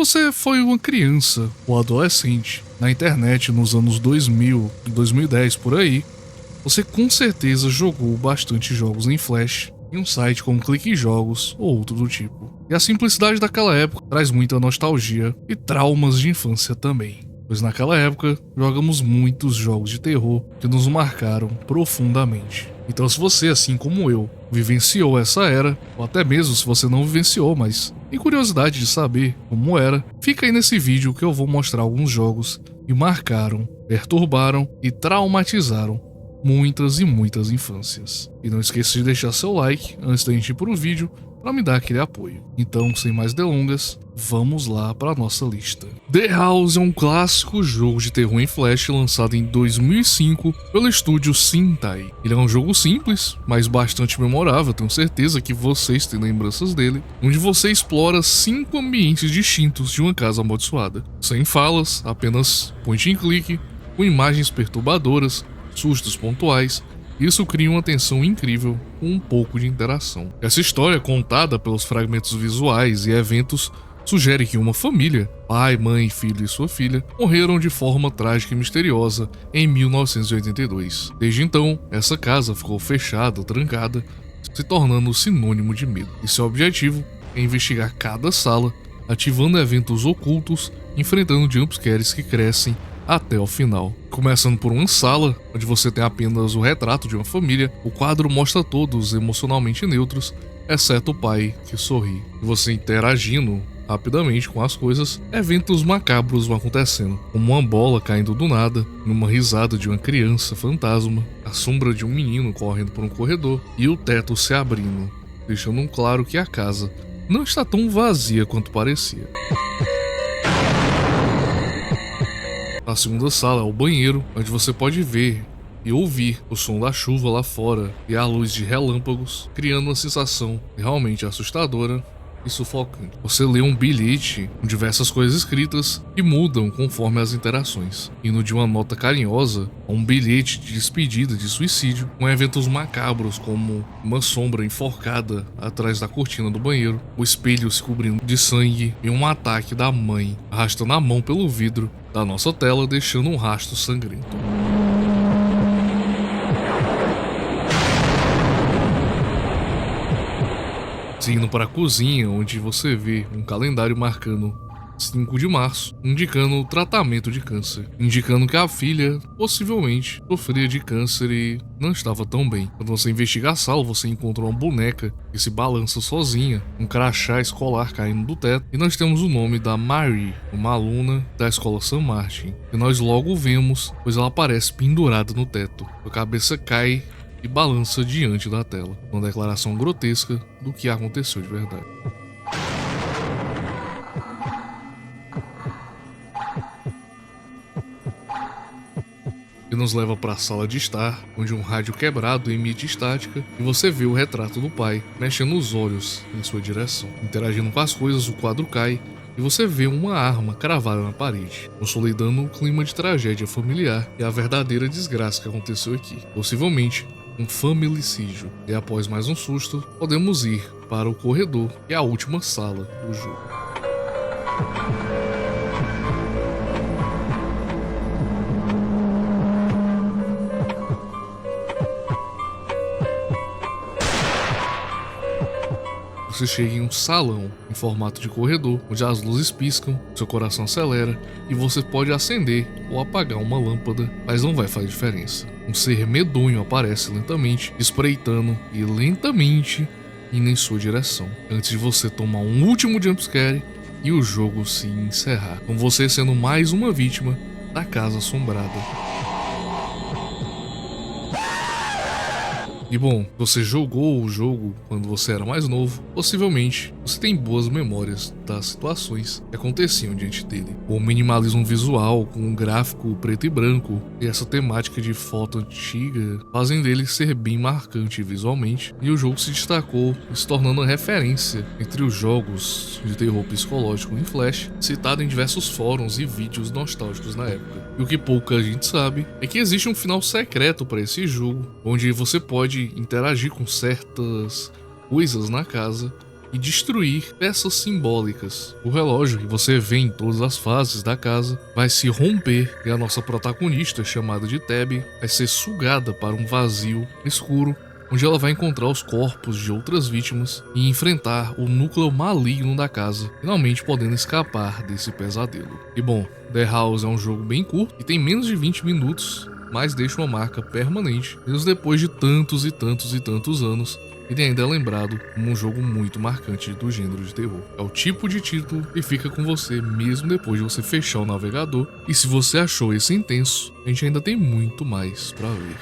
você foi uma criança ou adolescente na internet nos anos 2000 e 2010 por aí, você com certeza jogou bastante jogos em Flash em um site como Clique Jogos ou outro do tipo. E a simplicidade daquela época traz muita nostalgia e traumas de infância também, pois naquela época jogamos muitos jogos de terror que nos marcaram profundamente. Então, se você, assim como eu, vivenciou essa era, ou até mesmo se você não vivenciou, mas tem curiosidade de saber como era, fica aí nesse vídeo que eu vou mostrar alguns jogos que marcaram, perturbaram e traumatizaram muitas e muitas infâncias. E não esqueça de deixar seu like antes da gente ir pro vídeo para me dar aquele apoio. Então, sem mais delongas, vamos lá para a nossa lista. The House é um clássico jogo de terror em Flash lançado em 2005 pelo estúdio Sentai. Ele é um jogo simples, mas bastante memorável, tenho certeza que vocês têm lembranças dele, onde você explora 5 ambientes distintos de uma casa amaldiçoada. Sem falas, apenas point and click, com imagens perturbadoras, sustos pontuais. Isso cria uma tensão incrível com um pouco de interação. Essa história, contada pelos fragmentos visuais e eventos, sugere que uma família, pai, mãe, filho e sua filha, morreram de forma trágica e misteriosa em 1982. Desde então, essa casa ficou fechada, trancada, se tornando sinônimo de medo. E seu objetivo é investigar cada sala, ativando eventos ocultos, enfrentando jumpscares que crescem até o final. Começando por uma sala, onde você tem apenas o retrato de uma família, o quadro mostra todos emocionalmente neutros, exceto o pai, que sorri. E você interagindo rapidamente com as coisas, eventos macabros vão acontecendo, como uma bola caindo do nada, uma risada de uma criança fantasma, a sombra de um menino correndo por um corredor e o teto se abrindo, deixando claro que a casa não está tão vazia quanto parecia. A segunda sala é o banheiro, onde você pode ver e ouvir o som da chuva lá fora e a luz de relâmpagos, criando uma sensação realmente assustadora e sufocante. Você lê um bilhete com diversas coisas escritas que mudam conforme as interações, indo de uma nota carinhosa a um bilhete de despedida de suicídio, com eventos macabros como uma sombra enforcada atrás da cortina do banheiro, o espelho se cobrindo de sangue e um ataque da mãe arrastando a mão pelo vidro da nossa tela, deixando um rastro sangrento. Seguindo para a cozinha, onde você vê um calendário marcando 5 de março, indicando o tratamento de câncer, indicando que a filha possivelmente sofria de câncer e não estava tão bem. Quando você investiga a sala, você encontra uma boneca que se balança sozinha, um crachá escolar caindo do teto, e nós temos o nome da Marie, uma aluna da escola San Martin, que nós logo vemos, pois ela aparece pendurada no teto. Sua cabeça cai e balança diante da tela, uma declaração grotesca do que aconteceu de verdade. E nos leva para a sala de estar, onde um rádio quebrado emite estática e você vê o retrato do pai, mexendo os olhos em sua direção. Interagindo com as coisas, o quadro cai e você vê uma arma cravada na parede, consolidando o clima de tragédia familiar e a verdadeira desgraça que aconteceu aqui. Possivelmente um familicídio. E após mais um susto, podemos ir para o corredor e a última sala do jogo. Você chega em um salão em formato de corredor, onde as luzes piscam, seu coração acelera e você pode acender ou apagar uma lâmpada, mas não vai fazer diferença. Um ser medonho aparece lentamente, espreitando e lentamente indo em sua direção, antes de você tomar um último jumpscare e o jogo se encerrar, com você sendo mais uma vítima da casa assombrada. E bom, você jogou o jogo quando você era mais novo, possivelmente você tem boas memórias das situações que aconteciam diante dele. O minimalismo visual, com um gráfico preto e branco e essa temática de foto antiga, fazem dele ser bem marcante visualmente, e o jogo se destacou, se tornando uma referência entre os jogos de terror psicológico em Flash, citado em diversos fóruns e vídeos nostálgicos na época. E o que pouca gente sabe é que existe um final secreto para esse jogo, onde você pode interagir com certas coisas na casa e destruir peças simbólicas. O relógio que você vê em todas as fases da casa vai se romper e a nossa protagonista, chamada de Tabby, vai ser sugada para um vazio escuro, onde ela vai encontrar os corpos de outras vítimas e enfrentar o núcleo maligno da casa, finalmente podendo escapar desse pesadelo. E bom, The House é um jogo bem curto e tem menos de 20 minutos, mas deixa uma marca permanente, mesmo depois de tantos e tantos e tantos anos. Ele ainda é lembrado como um jogo muito marcante do gênero de terror. É o tipo de título que fica com você mesmo depois de você fechar o navegador. E se você achou esse intenso, a gente ainda tem muito mais pra ver.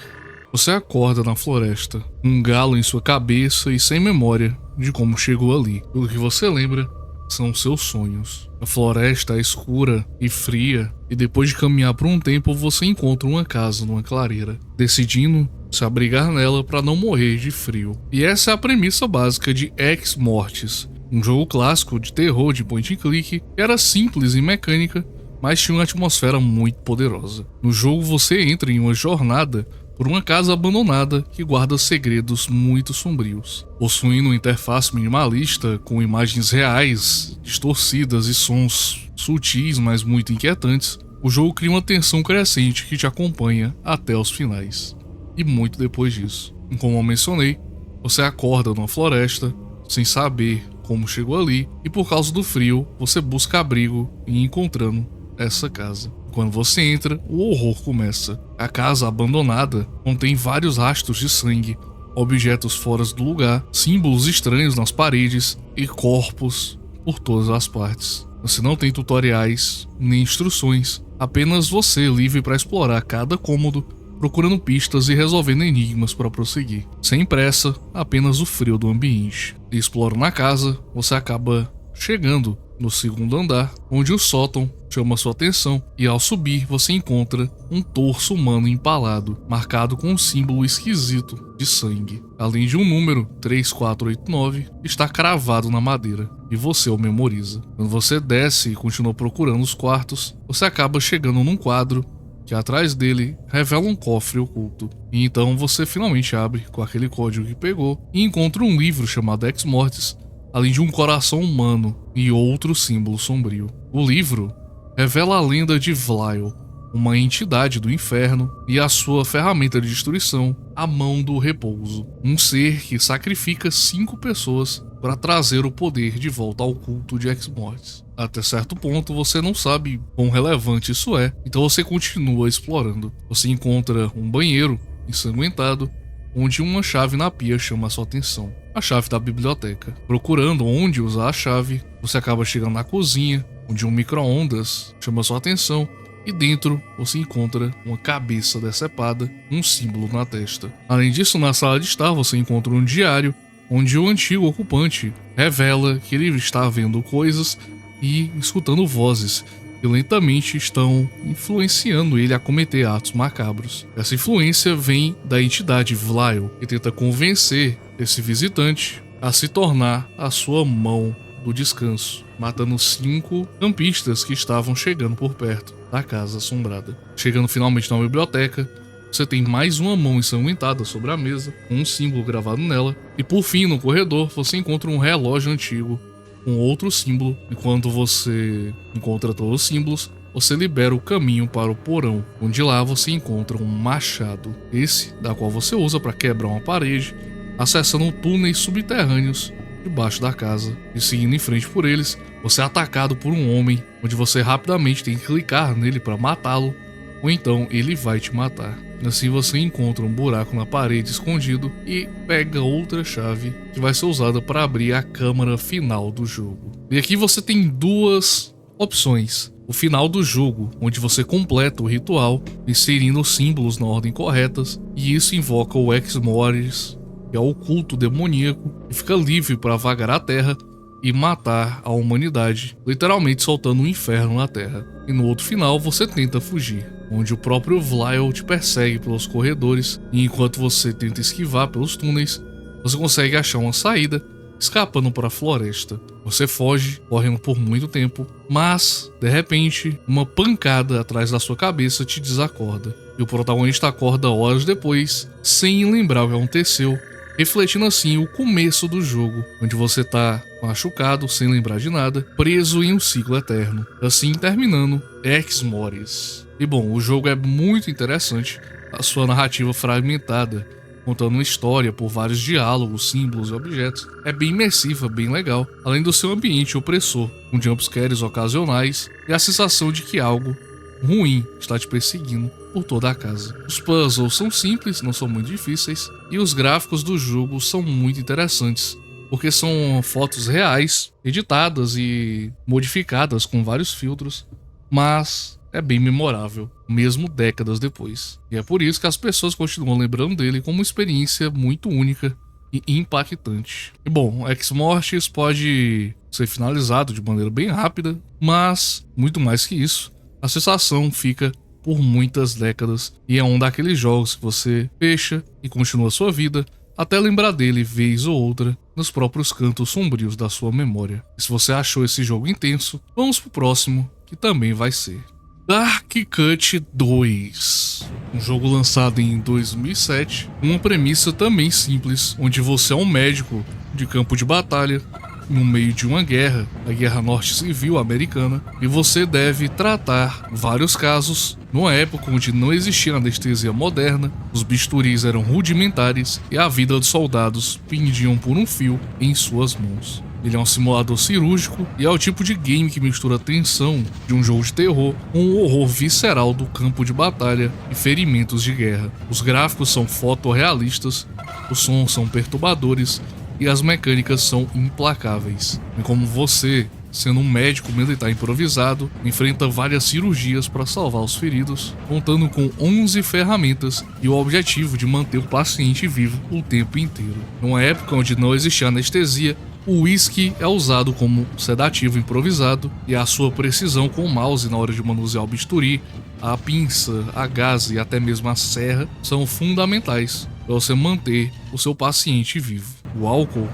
Você acorda na floresta, um galo em sua cabeça e sem memória de como chegou ali. Tudo que você lembra são seus sonhos. A floresta é escura e fria, e depois de caminhar por um tempo você encontra uma casa numa clareira, decidindo se abrigar nela para não morrer de frio. E essa é a premissa básica de Ex Mortis, um jogo clássico de terror de point and click que era simples em mecânica, mas tinha uma atmosfera muito poderosa. No jogo você entra em uma jornada por uma casa abandonada que guarda segredos muito sombrios. Possuindo uma interface minimalista com imagens reais, distorcidas e sons sutis, mas muito inquietantes, o jogo cria uma tensão crescente que te acompanha até os finais. E muito depois disso. Como eu mencionei, você acorda numa floresta sem saber como chegou ali e por causa do frio você busca abrigo e encontrando essa casa. Quando você entra, o horror começa. A casa abandonada contém vários rastros de sangue, objetos fora do lugar, símbolos estranhos nas paredes e corpos por todas as partes. Você não tem tutoriais nem instruções, apenas você livre para explorar cada cômodo, procurando pistas e resolvendo enigmas para prosseguir. Sem pressa, apenas o frio do ambiente. E explorando a casa, você acaba chegando no segundo andar, onde o sótão chama sua atenção, e ao subir você encontra um torso humano empalado, marcado com um símbolo esquisito de sangue. Além de um número 3489 está cravado na madeira, e você o memoriza. Quando você desce e continua procurando os quartos, você acaba chegando num quadro que atrás dele revela um cofre oculto. E então você finalmente abre com aquele código que pegou e encontra um livro chamado Ex Mortis, além de um coração humano e outro símbolo sombrio. O livro revela a lenda de Vlyle, uma entidade do inferno, e a sua ferramenta de destruição, a Mão do Repouso, um ser que sacrifica 5 pessoas para trazer o poder de volta ao culto de Ex Mortis. Até certo ponto você não sabe quão relevante isso é, então você continua explorando. Você encontra um banheiro ensanguentado, onde uma chave na pia chama a sua atenção. A chave da biblioteca. Procurando onde usar a chave, você acaba chegando na cozinha, onde um micro-ondas chama sua atenção, e dentro você encontra uma cabeça decepada, um símbolo na testa. Além disso, na sala de estar você encontra um diário, onde o antigo ocupante revela que ele está vendo coisas e escutando vozes que lentamente estão influenciando ele a cometer atos macabros. Essa influência vem da entidade Vlyle, que tenta convencer esse visitante a se tornar a sua mão do descanso, matando 5 campistas que estavam chegando por perto da casa assombrada. Chegando finalmente na biblioteca, você tem mais uma mão ensanguentada sobre a mesa, com um símbolo gravado nela, e por fim, no corredor, você encontra um relógio antigo com outro símbolo, e quando você encontra todos os símbolos, você libera o caminho para o porão, onde lá você encontra um machado, esse da qual você usa para quebrar uma parede, acessando túneis subterrâneos debaixo da casa, e seguindo em frente por eles, você é atacado por um homem, onde você rapidamente tem que clicar nele para matá-lo, ou então ele vai te matar. Assim você encontra um buraco na parede escondido e pega outra chave que vai ser usada para abrir a câmara final do jogo. E aqui você tem 2 opções. O final do jogo, onde você completa o ritual, inserindo os símbolos na ordem corretas, e isso invoca o Ex Mortis, que é o culto demoníaco, e fica livre para vagar a terra e matar a humanidade, literalmente soltando um inferno na terra. E no outro final você tenta fugir, onde o próprio Vlyle te persegue pelos corredores, e enquanto você tenta esquivar pelos túneis, você consegue achar uma saída, escapando para a floresta. Você foge, correndo por muito tempo, mas, de repente, uma pancada atrás da sua cabeça te desacorda. E o protagonista acorda horas depois, sem lembrar o que aconteceu, refletindo assim o começo do jogo, onde você tá machucado, sem lembrar de nada, preso em um ciclo eterno, assim terminando Ex Mores. E bom, o jogo é muito interessante, a sua narrativa fragmentada, contando uma história por vários diálogos, símbolos e objetos, é bem imersiva, bem legal, além do seu ambiente opressor, com jumpscares ocasionais e a sensação de que algo ruim está te perseguindo por toda a casa. Os puzzles são simples, não são muito difíceis, e os gráficos do jogo são muito interessantes, porque são fotos reais, editadas e modificadas com vários filtros, mas é bem memorável, mesmo décadas depois. E é por isso que as pessoas continuam lembrando dele como uma experiência muito única e impactante. E bom, Ex Mortis pode ser finalizado de maneira bem rápida, mas muito mais que isso, a sensação fica por muitas décadas e é um daqueles jogos que você fecha e continua sua vida até lembrar dele vez ou outra nos próprios cantos sombrios da sua memória. E se você achou esse jogo intenso, vamos pro próximo, que também vai ser Dark Cut 2, um jogo lançado em 2007, uma premissa também simples, onde você é um médico de campo de batalha no meio de uma guerra, a Guerra Norte Civil Americana, e você deve tratar vários casos numa época onde não existia anestesia moderna, os bisturis eram rudimentares e a vida dos soldados pendiam por um fio em suas mãos. Ele é um simulador cirúrgico e é o tipo de game que mistura a tensão de um jogo de terror com o horror visceral do campo de batalha e ferimentos de guerra. Os gráficos são fotorrealistas, os sons são perturbadores e as mecânicas são implacáveis. E como você, sendo um médico militar improvisado, enfrenta várias cirurgias para salvar os feridos, contando com 11 ferramentas e o objetivo de manter o paciente vivo o tempo inteiro. Numa época onde não existia anestesia, o whisky é usado como sedativo improvisado e a sua precisão com o mouse na hora de manusear o bisturi, a pinça, a gaze e até mesmo a serra são fundamentais para você manter o seu paciente vivo. O álcool,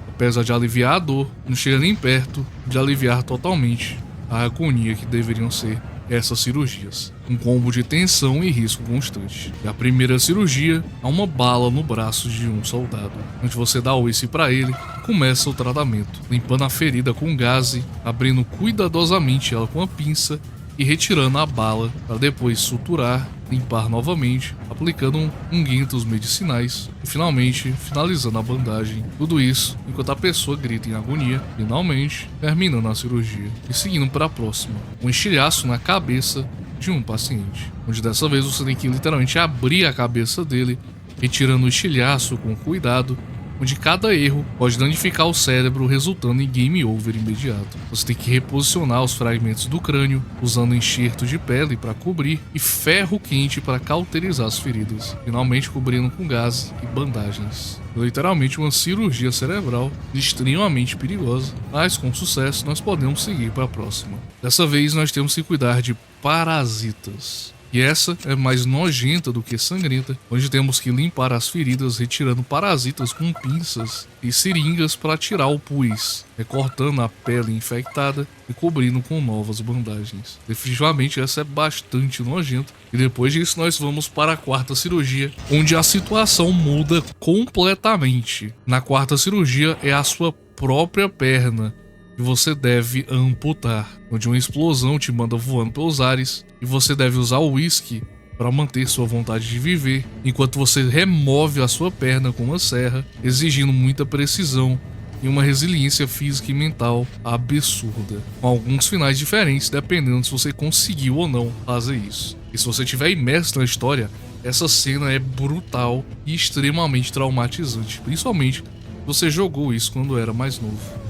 apesar de aliviar a dor, não chega nem perto de aliviar totalmente a agonia que deveriam ser essas cirurgias. Um combo de tensão e risco constante. E a primeira cirurgia é uma bala no braço de um soldado, onde você dá o uísque para ele e começa o tratamento, limpando a ferida com gaze, abrindo cuidadosamente ela com a pinça e retirando a bala para depois suturar, limpar novamente, aplicando unguentos medicinais e finalmente finalizando a bandagem. Tudo isso enquanto a pessoa grita em agonia, finalmente terminando a cirurgia e seguindo para a próxima. Um estilhaço na cabeça de um paciente, onde dessa vez você tem que literalmente abrir a cabeça dele, retirando o estilhaço com cuidado, onde cada erro pode danificar o cérebro, resultando em game over imediato. Você tem que reposicionar os fragmentos do crânio, usando enxerto de pele para cobrir e ferro quente para cauterizar as feridas, finalmente cobrindo com gás e bandagens. Literalmente uma cirurgia cerebral extremamente perigosa, mas com sucesso nós podemos seguir para a próxima. Dessa vez nós temos que cuidar de parasitas. E essa é mais nojenta do que sangrenta, onde temos que limpar as feridas retirando parasitas com pinças e seringas para tirar o pus, recortando a pele infectada e cobrindo com novas bandagens. Definitivamente essa é bastante nojenta. E depois disso nós vamos para a quarta cirurgia, onde a situação muda completamente. Na quarta cirurgia é a sua própria perna que você deve amputar, onde uma explosão te manda voando pelos ares e você deve usar o whisky para manter sua vontade de viver, enquanto você remove a sua perna com uma serra, exigindo muita precisão e uma resiliência física e mental absurda, com alguns finais diferentes dependendo se você conseguiu ou não fazer isso. E se você estiver imerso na história, essa cena é brutal e extremamente traumatizante, principalmente se você jogou isso quando era mais novo.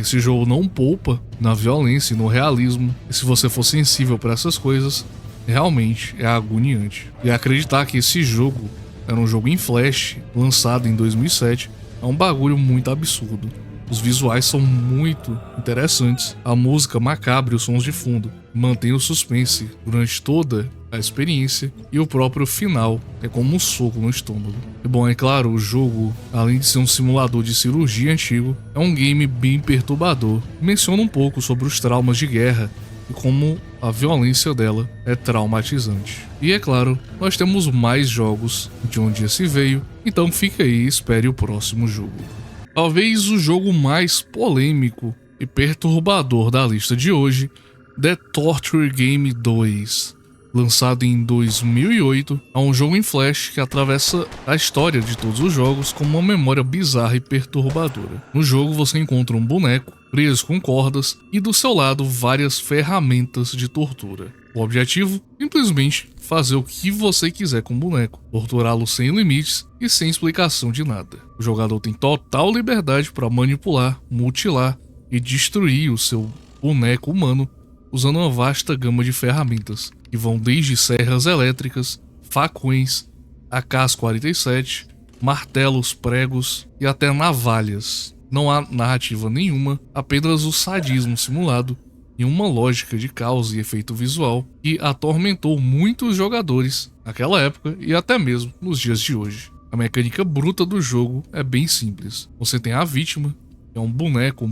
Esse jogo não poupa na violência e no realismo, e se você for sensível para essas coisas, realmente é agoniante. E acreditar que esse jogo era um jogo em flash, lançado em 2007, é um bagulho muito absurdo. Os visuais são muito interessantes, a música macabra e os sons de fundo mantêm o suspense durante toda a experiência, e o próprio final é como um soco no estômago. E bom, é claro, o jogo, além de ser um simulador de cirurgia antigo, é um game bem perturbador. Menciona um pouco sobre os traumas de guerra e como a violência dela é traumatizante. E é claro, nós temos mais jogos de onde esse veio, então fica aí e espere o próximo jogo. Talvez o jogo mais polêmico e perturbador da lista de hoje, The Torture Game 2. Lançado em 2008, é um jogo em Flash que atravessa a história de todos os jogos com uma memória bizarra e perturbadora. No jogo você encontra um boneco preso com cordas e do seu lado várias ferramentas de tortura. O objetivo? Simplesmente fazer o que você quiser com o boneco, torturá-lo sem limites e sem explicação de nada. O jogador tem total liberdade para manipular, mutilar e destruir o seu boneco humano usando uma vasta gama de ferramentas, que vão desde serras elétricas, facões, AK-47, martelos, pregos e até navalhas. Não há narrativa nenhuma, apenas o sadismo simulado e uma lógica de causa e efeito visual que atormentou muitos jogadores naquela época e até mesmo nos dias de hoje. A mecânica bruta do jogo é bem simples. Você tem a vítima, que é um boneco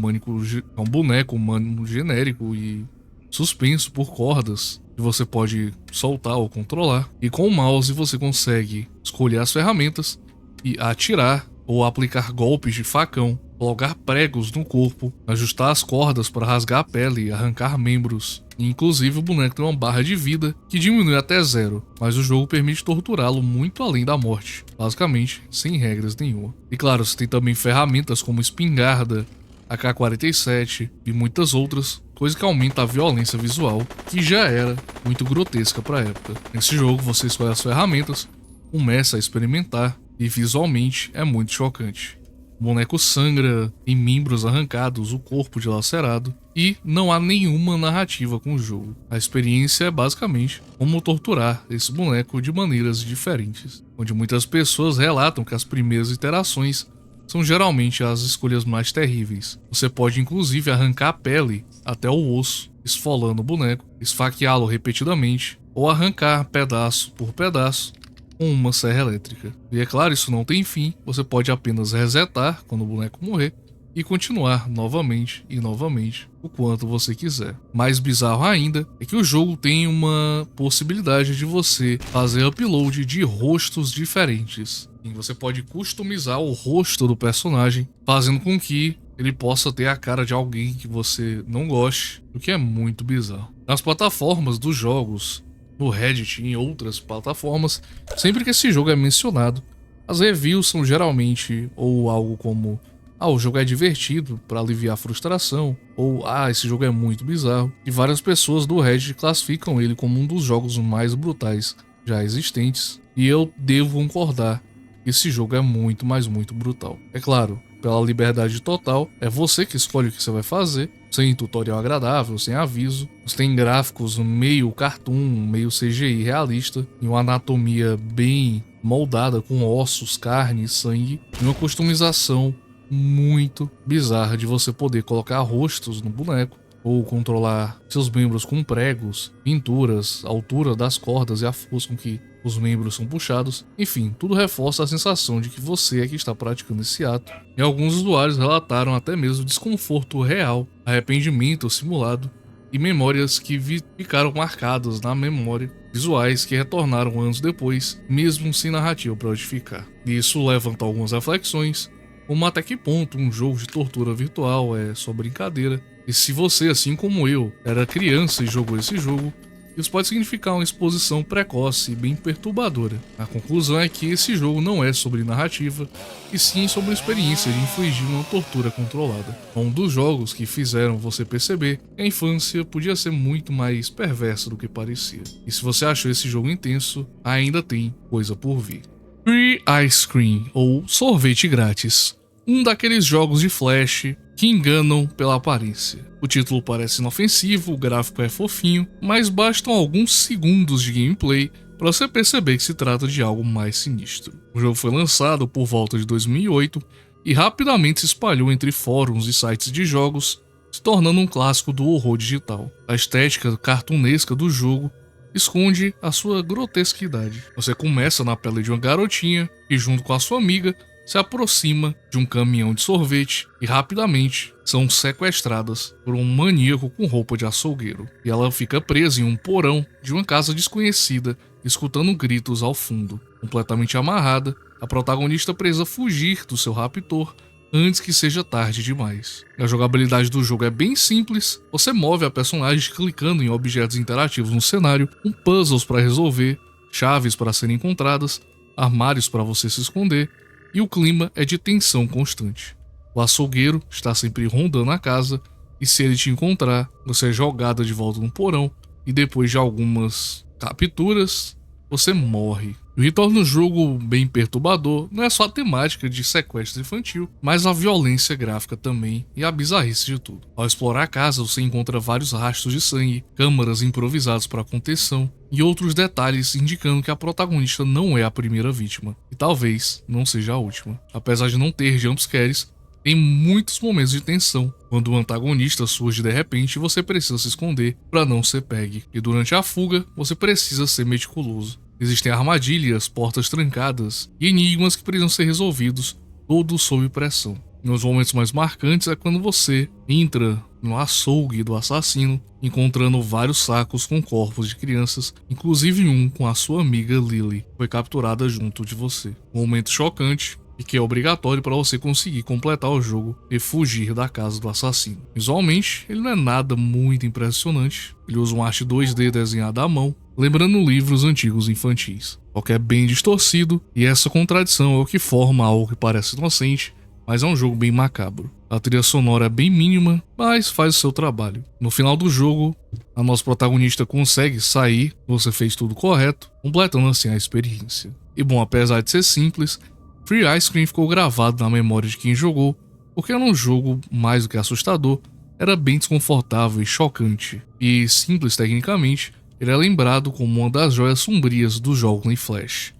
humano genérico e suspenso por cordas que você pode soltar ou controlar, e com o mouse você consegue escolher as ferramentas e atirar ou aplicar golpes de facão, colocar pregos no corpo, ajustar as cordas para rasgar a pele e arrancar membros. E, inclusive o boneco tem uma barra de vida que diminui até 0, mas o jogo permite torturá-lo muito além da morte, basicamente sem regras nenhuma. E claro, você tem também ferramentas como espingarda, AK-47 e muitas outras, coisa que aumenta a violência visual, que já era muito grotesca para a época. Nesse jogo você escolhe as ferramentas, começa a experimentar e visualmente é muito chocante. O boneco sangra, tem membros arrancados, o corpo dilacerado e não há nenhuma narrativa com o jogo. A experiência é basicamente como torturar esse boneco de maneiras diferentes, onde muitas pessoas relatam que as primeiras interações são geralmente as escolhas mais terríveis. Você pode inclusive arrancar a pele até o osso, esfolando o boneco, esfaqueá-lo repetidamente ou arrancar pedaço por pedaço com uma serra elétrica. E é claro, isso não tem fim, você pode apenas resetar quando o boneco morrer e continuar novamente e novamente o quanto você quiser. Mais bizarro ainda é que o jogo tem uma possibilidade de você fazer upload de rostos diferentes. E você pode customizar o rosto do personagem, fazendo com que ele possa ter a cara de alguém que você não goste, o que é muito bizarro. Nas plataformas dos jogos, no Reddit e em outras plataformas, sempre que esse jogo é mencionado, as reviews são geralmente ou algo como o jogo é divertido para aliviar a frustração, ou esse jogo é muito bizarro, e várias pessoas do Reddit classificam ele como um dos jogos mais brutais já existentes, e eu devo concordar que esse jogo é muito, mas muito brutal. É claro, pela liberdade total, é você que escolhe o que você vai fazer, sem tutorial agradável, sem aviso. Você tem gráficos meio cartoon, meio CGI realista, e uma anatomia bem moldada com ossos, carne, sangue, e uma customização muito bizarra de você poder colocar rostos no boneco ou controlar seus membros com pregos, pinturas, a altura das cordas e a força com que os membros são puxados. Enfim, tudo reforça a sensação de que você é que está praticando esse ato. E alguns usuários relataram até mesmo desconforto real, arrependimento simulado e memórias que ficaram marcadas na memória, visuais que retornaram anos depois, mesmo sem narrativa para justificar. E isso levanta algumas reflexões, como até que ponto um jogo de tortura virtual é só brincadeira, e se você, assim como eu, era criança e jogou esse jogo, isso pode significar uma exposição precoce e bem perturbadora. A conclusão é que esse jogo não é sobre narrativa, e sim sobre a experiência de infligir uma tortura controlada. Um dos jogos que fizeram você perceber que a infância podia ser muito mais perversa do que parecia. E se você achou esse jogo intenso, ainda tem coisa por vir. Free Ice Cream, ou sorvete grátis. Um daqueles jogos de flash que enganam pela aparência. O título parece inofensivo, o gráfico é fofinho, mas bastam alguns segundos de gameplay para você perceber que se trata de algo mais sinistro. O jogo foi lançado por volta de 2008 e rapidamente se espalhou entre fóruns e sites de jogos, se tornando um clássico do horror digital. A estética cartunesca do jogo esconde a sua grotesquidade. Você começa na pele de uma garotinha e, junto com a sua amiga, se aproxima de um caminhão de sorvete e rapidamente são sequestradas por um maníaco com roupa de açougueiro. E ela fica presa em um porão de uma casa desconhecida, escutando gritos ao fundo. Completamente amarrada, a protagonista precisa fugir do seu raptor antes que seja tarde demais. A jogabilidade do jogo é bem simples, você move a personagem clicando em objetos interativos no cenário, com puzzles para resolver, chaves para serem encontradas, armários para você se esconder, e o clima é de tensão constante. O açougueiro está sempre rondando a casa, e se ele te encontrar, você é jogada de volta no porão, e depois de algumas capturas, você morre. O que torna o jogo bem perturbador não é só a temática de sequestro infantil, mas a violência gráfica também e a bizarrice de tudo. Ao explorar a casa, você encontra vários rastros de sangue, câmaras improvisadas para contenção e outros detalhes indicando que a protagonista não é a primeira vítima, e talvez não seja a última. Apesar de não ter jumpscares, tem muitos momentos de tensão, quando o antagonista surge de repente e você precisa se esconder para não ser pegue. E durante a fuga, você precisa ser meticuloso. Existem armadilhas, portas trancadas e enigmas que precisam ser resolvidos, todos sob pressão. E os momentos mais marcantes é quando você entra no açougue do assassino, encontrando vários sacos com corpos de crianças, inclusive um com a sua amiga Lily, que foi capturada junto de você. Um momento chocante e que é obrigatório para você conseguir completar o jogo e fugir da casa do assassino. Visualmente, ele não é nada muito impressionante, ele usa uma arte 2D desenhada à mão, lembrando livros antigos infantis. Só que é bem distorcido, e essa contradição é o que forma algo que parece inocente, mas é um jogo bem macabro. A trilha sonora é bem mínima, mas faz o seu trabalho. No final do jogo, a nossa protagonista consegue sair, você fez tudo correto, completando assim a experiência. E bom, apesar de ser simples, Free Ice Cream ficou gravado na memória de quem jogou, porque era um jogo mais do que assustador, era bem desconfortável e chocante, e simples tecnicamente, ele é lembrado como uma das joias sombrias dos jogos em Flash,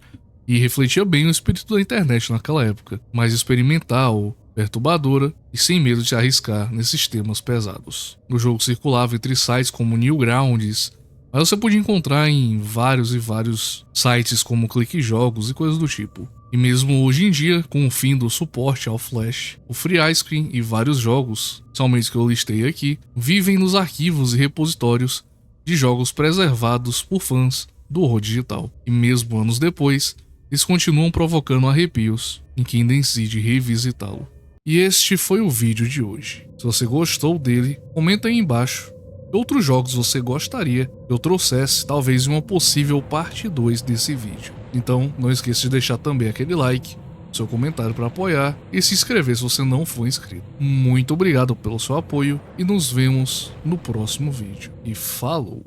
e refletia bem o espírito da internet naquela época, mais experimental, perturbadora e sem medo de arriscar nesses temas pesados. O jogo circulava entre sites como Newgrounds, mas você podia encontrar em vários sites como Clique Jogos e coisas do tipo. E mesmo hoje em dia, com o fim do suporte ao Flash, o Free Ice Cream e vários jogos, somente que eu listei aqui, vivem nos arquivos e repositórios de jogos preservados por fãs do horror digital. E mesmo anos depois, eles continuam provocando arrepios em quem decide revisitá-lo. E este foi o vídeo de hoje. Se você gostou dele, comenta aí embaixo que outros jogos você gostaria que eu trouxesse, talvez em uma possível parte 2 desse vídeo. Então não esqueça de deixar também aquele like, seu comentário para apoiar e se inscrever se você não for inscrito. Muito obrigado pelo seu apoio e nos vemos no próximo vídeo. E falou!